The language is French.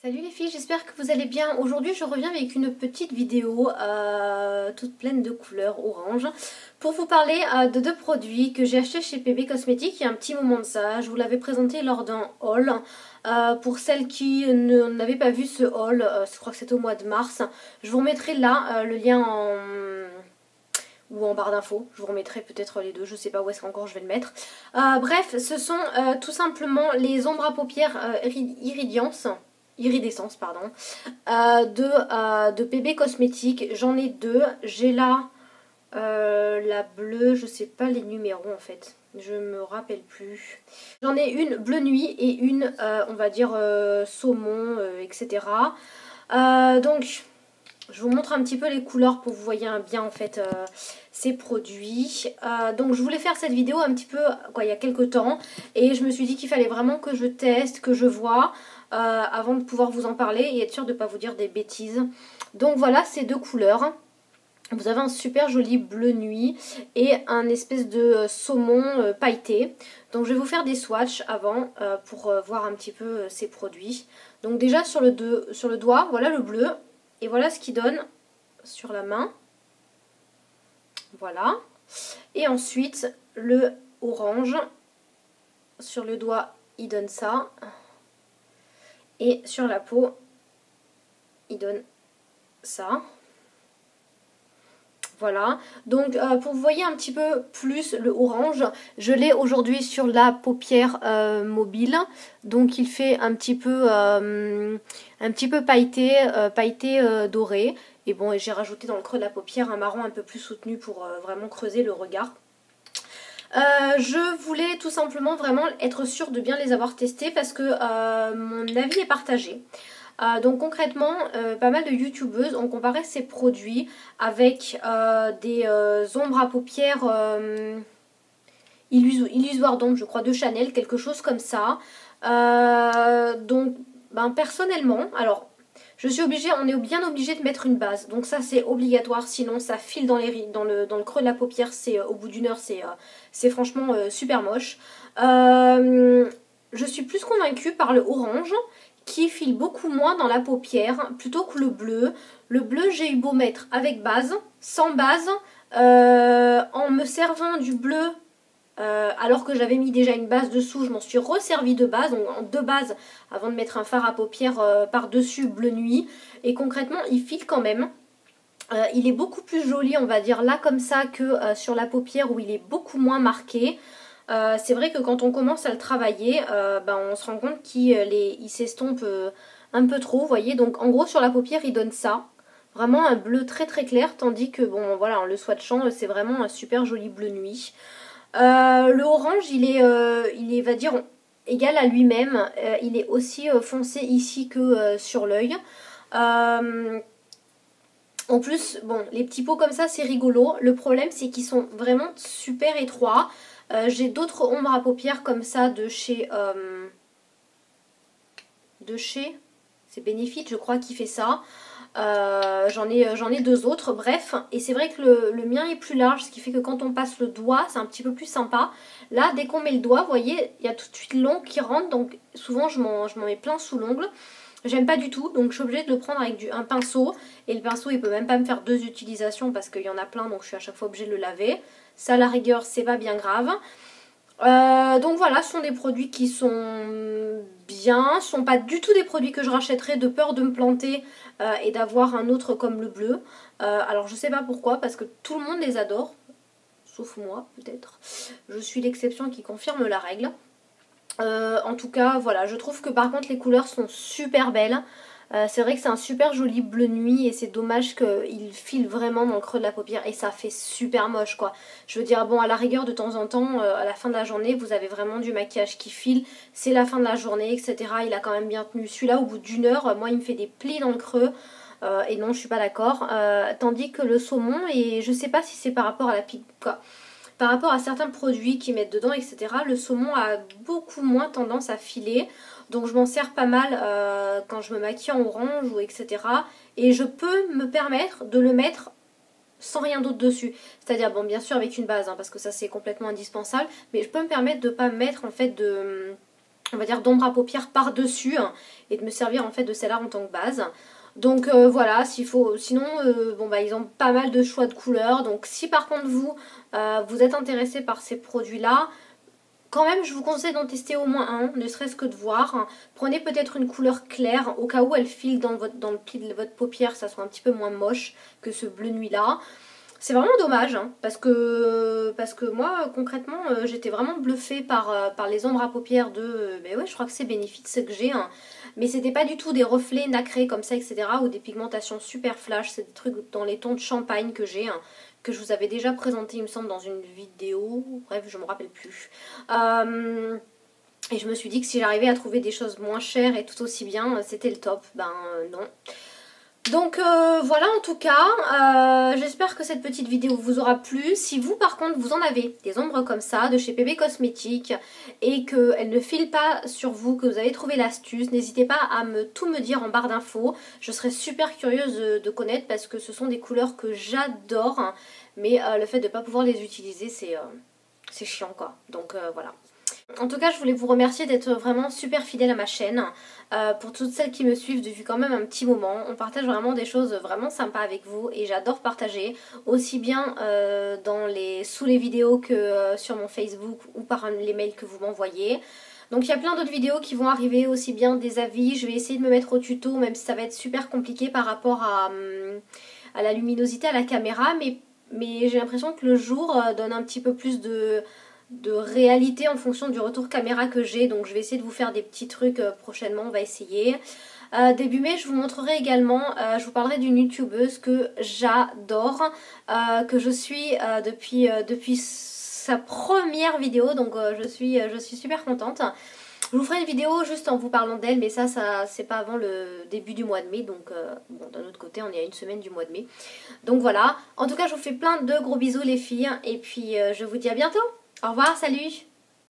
Salut les filles, j'espère que vous allez bien. Aujourd'hui je reviens avec une petite vidéo toute pleine de couleurs orange pour vous parler de deux produits que j'ai achetés chez PB Cosmetics il y a un petit moment de ça. Je vous l'avais présenté lors d'un haul. Pour celles qui n'avaient pas vu ce haul, je crois que c'était au mois de mars, je vous remettrai là le lien ou en barre d'infos. Je vous remettrai peut-être les deux, je sais pas où est-ce qu'encore je vais le mettre. Bref, ce sont tout simplement les ombres à paupières Iridescence, pardon, de PB Cosmetics. J'en ai deux. J'ai là la bleue, je sais pas les numéros en fait, je me rappelle plus. J'en ai une bleu nuit et une, on va dire, saumon, etc. Donc, je vous montre un petit peu les couleurs pour que vous voyez bien en fait ces produits. Donc je voulais faire cette vidéo un petit peu il y a quelques temps et je me suis dit qu'il fallait vraiment que je teste, que je vois avant de pouvoir vous en parler et être sûre de ne pas vous dire des bêtises. Donc voilà ces deux couleurs. Vous avez un super joli bleu nuit et un espèce de saumon pailleté. Donc je vais vous faire des swatchs avant pour voir un petit peu ces produits. Donc déjà sur le doigt, voilà le bleu. Et voilà ce qu'il donne sur la main. Voilà. Et ensuite, le orange. Sur le doigt, il donne ça. Et sur la peau, il donne ça. Voilà, donc pour vous voyez un petit peu plus le orange, je l'ai aujourd'hui sur la paupière mobile, donc il fait un petit peu pailleté, doré. Et bon, j'ai rajouté dans le creux de la paupière un marron un peu plus soutenu pour vraiment creuser le regard. Je voulais tout simplement vraiment être sûre de bien les avoir testés parce que mon avis est partagé. Donc concrètement, pas mal de youtubeuses ont comparé ces produits avec des ombres à paupières illusoires d'ombre, je crois, de Chanel, quelque chose comme ça. Donc personnellement, alors je suis obligée, on est bien obligé de mettre une base, donc ça c'est obligatoire, sinon ça file dans le creux de la paupière, c'est au bout d'une heure, c'est franchement super moche. Je suis plus convaincue par le orange qui file beaucoup moins dans la paupière plutôt que le bleu. Le bleu, j'ai eu beau mettre avec base, sans base, en me servant du bleu, alors que j'avais mis déjà une base dessous, je m'en suis resservi de base, donc en deux bases avant de mettre un fard à paupières par-dessus bleu nuit. Et concrètement, il file quand même. Il est beaucoup plus joli, on va dire, là comme ça que sur la paupière où il est beaucoup moins marqué. C'est vrai que quand on commence à le travailler, on se rend compte qu'il s'estompe un peu trop, vous voyez. Donc en gros sur la paupière il donne ça, vraiment un bleu très très clair, tandis que bon voilà, en le swatchant c'est vraiment un super joli bleu nuit. Le orange il est va dire égal à lui-même, il est aussi foncé ici que sur l'œil. En plus, bon, les petits pots comme ça, c'est rigolo. Le problème, c'est qu'ils sont vraiment super étroits. J'ai d'autres ombres à paupières comme ça de chez... c'est Benefit, je crois, qui fait ça. J'en ai deux autres, bref. Et c'est vrai que le mien est plus large, ce qui fait que quand on passe le doigt, c'est un petit peu plus sympa. Là, dès qu'on met le doigt, vous voyez, il y a tout de suite l'ongle qui rentre. Donc souvent, je m'en mets plein sous l'ongle. J'aime pas du tout, donc je suis obligée de le prendre avec un pinceau. Et le pinceau, il peut même pas me faire deux utilisations parce qu'il y en a plein, donc je suis à chaque fois obligée de le laver. Ça, à la rigueur, c'est pas bien grave. Donc voilà, ce sont des produits qui sont bien. Ce sont pas du tout des produits que je rachèterais de peur de me planter et d'avoir un autre comme le bleu. Alors je sais pas pourquoi, parce que tout le monde les adore. Sauf moi, peut-être. Je suis l'exception qui confirme la règle. En tout cas voilà, je trouve que par contre les couleurs sont super belles. C'est vrai que c'est un super joli bleu nuit et c'est dommage qu'il file vraiment dans le creux de la paupière et ça fait super moche quoi. Je veux dire bon, à la rigueur de temps en temps, à la fin de la journée vous avez vraiment du maquillage qui file, c'est la fin de la journée etc. Il a quand même bien tenu. Celui-là au bout d'une heure, moi il me fait des plis dans le creux. Et non, je suis pas d'accord. Tandis que le saumon, et je sais pas si c'est par rapport à la pique quoi. Par rapport à certains produits qu'ils mettent dedans, etc., le saumon a beaucoup moins tendance à filer. Donc je m'en sers pas mal quand je me maquille en orange ou etc. Et je peux me permettre de le mettre sans rien d'autre dessus. C'est-à-dire, bon, bien sûr avec une base, hein, parce que ça c'est complètement indispensable. Mais je peux me permettre de ne pas mettre en fait on va dire d'ombre à paupières par-dessus et de me servir en fait de celle-là en tant que base. Donc voilà, s'il faut, sinon bon bah ils ont pas mal de choix de couleurs. Donc si par contre vous, vous êtes intéressé par ces produits-là, quand même je vous conseille d'en tester au moins un, ne serait-ce que de voir. Prenez peut-être une couleur claire, au cas où elle file dans le pli de votre paupière, ça soit un petit peu moins moche que ce bleu nuit là. C'est vraiment dommage, hein, parce que moi, concrètement, j'étais vraiment bluffée par les ombres à paupières de... ben ouais, je crois que c'est Benefit, ce que j'ai. Hein. Mais c'était pas du tout des reflets nacrés comme ça, etc. Ou des pigmentations super flash. C'est des trucs dans les tons de champagne que j'ai, hein, que je vous avais déjà présenté, il me semble, dans une vidéo. Bref, je me rappelle plus. Et je me suis dit que si j'arrivais à trouver des choses moins chères et tout aussi bien, c'était le top. Ben non. Donc voilà, en tout cas, j'espère que cette petite vidéo vous aura plu. Si vous par contre vous en avez des ombres comme ça de chez PB Cosmetics et qu'elles ne filent pas sur vous, que vous avez trouvé l'astuce, n'hésitez pas à tout me dire en barre d'infos. Je serais super curieuse de connaître parce que ce sont des couleurs que j'adore, hein, mais le fait de ne pas pouvoir les utiliser c'est chiant quoi. Donc voilà. En tout cas, je voulais vous remercier d'être vraiment super fidèle à ma chaîne. Pour toutes celles qui me suivent depuis quand même un petit moment. On partage vraiment des choses vraiment sympas avec vous et j'adore partager. Aussi bien sous les vidéos que sur mon Facebook ou par les mails que vous m'envoyez. Donc il y a plein d'autres vidéos qui vont arriver, aussi bien des avis. Je vais essayer de me mettre au tuto, même si ça va être super compliqué par rapport à la luminosité, à la caméra. Mais j'ai l'impression que le jour donne un petit peu plus de réalité en fonction du retour caméra que j'ai. Donc je vais essayer de vous faire des petits trucs prochainement, on va essayer. Début mai, je vous montrerai également, je vous parlerai d'une youtubeuse que j'adore, que je suis depuis sa première vidéo, donc je suis super contente. Je vous ferai une vidéo juste en vous parlant d'elle, mais ça c'est pas avant le début du mois de mai, donc bon, d'un autre côté on est à une semaine du mois de mai. Donc voilà, en tout cas je vous fais plein de gros bisous les filles, et puis je vous dis à bientôt. Au revoir, salut!